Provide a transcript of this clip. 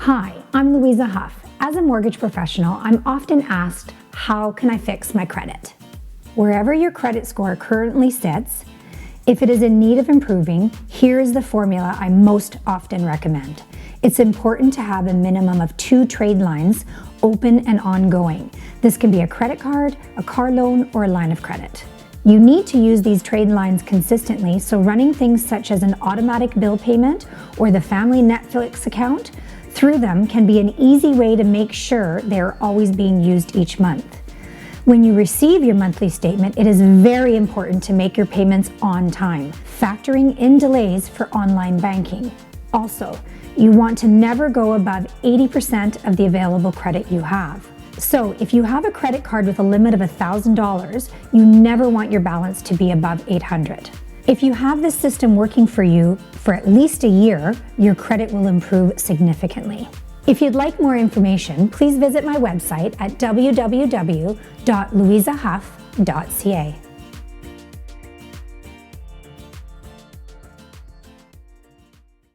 Hi, I'm Luisa Hough. As a mortgage professional, I'm often asked, how can I fix my credit? Wherever your credit score currently sits, if it is in need of improving, here is the formula I most often recommend. It's important to have a minimum of 2 trade lines open and ongoing. This can be a credit card, a car loan, or a line of credit. You need to use these trade lines consistently, so running things such as an automatic bill payment or the family Netflix account through them can be an easy way to make sure they're always being used each month. When you receive your monthly statement, it is very important to make your payments on time, factoring in delays for online banking. Also, you want to never go above 80% of the available credit you have. So if you have a credit card with a limit of $1,000, you never want your balance to be above $800. If you have this system working for you for at least a year, your credit will improve significantly. If you'd like more information, please visit my website at www.luisahough.ca.